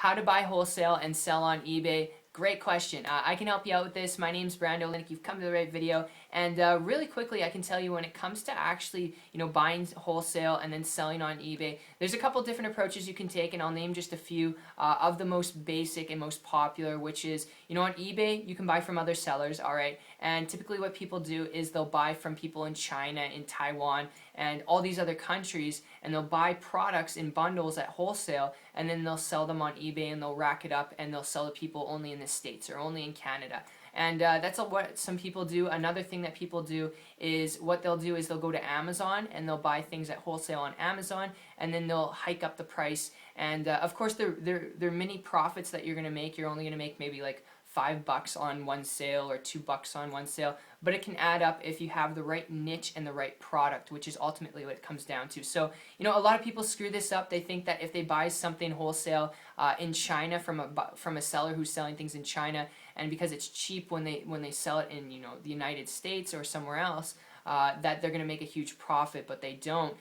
how to buy wholesale and sell on eBay. Great question. I can help you out with this. My name's Brando. You've come to the right video. And really quickly, I can tell you when it comes to actually, buying wholesale and then selling on eBay, there's a couple different approaches you can take, and I'll name just a few of the most basic and most popular, which is, on eBay, you can buy from other sellers, all right? And typically what people do is they'll buy from people in China, in Taiwan, and all these other countries, and they'll buy products in bundles at wholesale, and then they'll sell them on eBay, and they'll rack it up, and they'll sell to people only in the States or only in Canada. And that's what some people do. Another thing that people do is what they'll do is they'll go to Amazon and they'll buy things at wholesale on Amazon, and then they'll hike up the price. And of course, there are mini profits that you're going to make. You're only going to make maybe like $5 on one sale or $2 on one sale, but it can add up if you have the right niche and the right product, which is ultimately what it comes down to. So, a lot of people screw this up. They think that if they buy something wholesale in China from a seller who's selling things in China, and because it's cheap when they sell it in the United States or somewhere else, that they're going to make a huge profit, but they don't,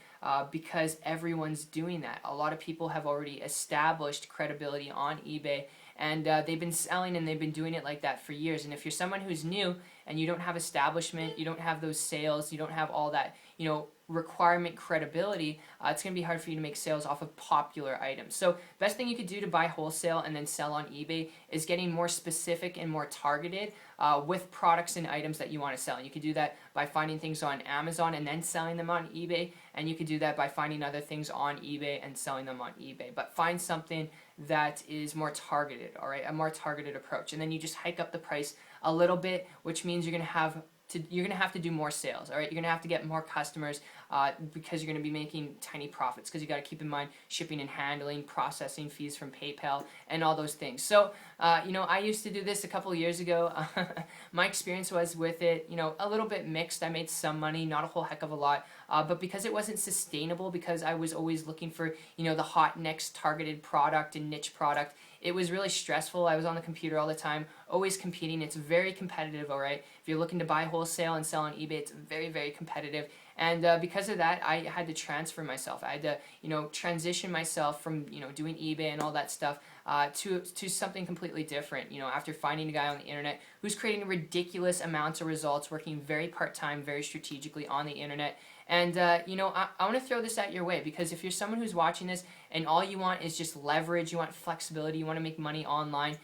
because everyone's doing that. A lot of people have already established credibility on eBay, and they've been selling and they've been doing it like that for years. And if you're someone who's new and you don't have establishment, you don't have those sales, you don't have all that, requirement credibility, it's going to be hard for you to make sales off of popular items. So best thing you could do to buy wholesale and then sell on eBay is getting more specific and more targeted with products and items that you want to sell. And you could do that by finding things on Amazon and then selling them on eBay, and you could do that by finding other things on eBay and selling them on eBay. But find something that is more targeted, all right, a more targeted approach. And then you just hike up the price a little bit, which means you're going to have to do more sales, all right? You're going to have to get more customers because you're going to be making tiny profits, because you got to keep in mind shipping and handling, processing fees from PayPal, and all those things. So, I used to do this a couple of years ago. My experience was with it, a little bit mixed. I made some money, not a whole heck of a lot, but because it wasn't sustainable, because I was always looking for, the hot next targeted product and niche product, it was really stressful. I was on the computer all the time, always competing. It's very competitive, all right? If you're looking to buy wholesale and sell on eBay, it's very, very competitive. And because of that, I had to transfer myself. I had to, transition myself from, doing eBay and all that stuff to something completely different, after finding a guy on the internet who's creating ridiculous amounts of results, working very part-time, very strategically on the internet. And, I want to throw this at your way, because if you're someone who's watching this and all you want is just leverage, you want flexibility, you want to make money online,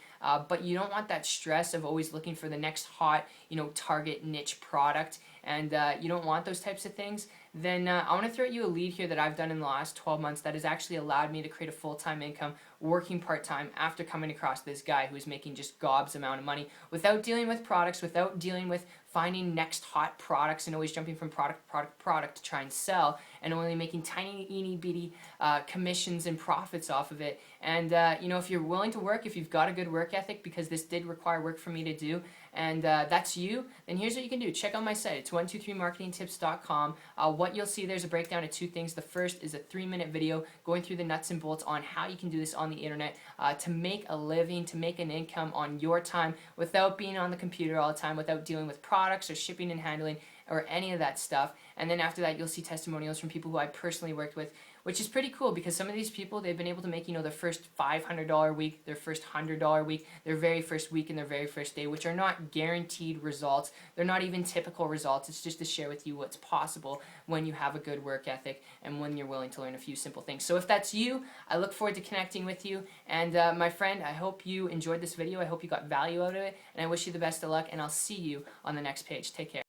but you don't want that stress of always looking for the next hot, target niche product, and you don't want those types of things, then I want to throw at you a lead here that I've done in the last 12 months that has actually allowed me to create a full-time income working part-time after coming across this guy who's making just gobs amount of money without dealing with products, without dealing with finding next hot products and always jumping from product to product to try and sell, and only making tiny, bitty commissions and profits off of it. And, if you're willing to work, if you've got a good work ethic, because this did require work for me to do, and that's you, then here's what you can do. Check out my site. It's 123marketingtips.com. What you'll see, there's a breakdown of two things. The first is a 3-minute video going through the nuts and bolts on how you can do this on the internet to make a living, to make an income on your time without being on the computer all the time, without dealing with products or shipping and handling or any of that stuff. And then after that, you'll see testimonials from people who I personally worked with, which is pretty cool, because some of these people, they've been able to make, their first $500 week, their first $100 week, their very first week and their very first day, which are not guaranteed results. They're not even typical results. It's just to share with you what's possible when you have a good work ethic and when you're willing to learn a few simple things. So if that's you, I look forward to connecting with you. And my friend, I hope you enjoyed this video. I hope you got value out of it, and I wish you the best of luck, and I'll see you on the next page. Take care.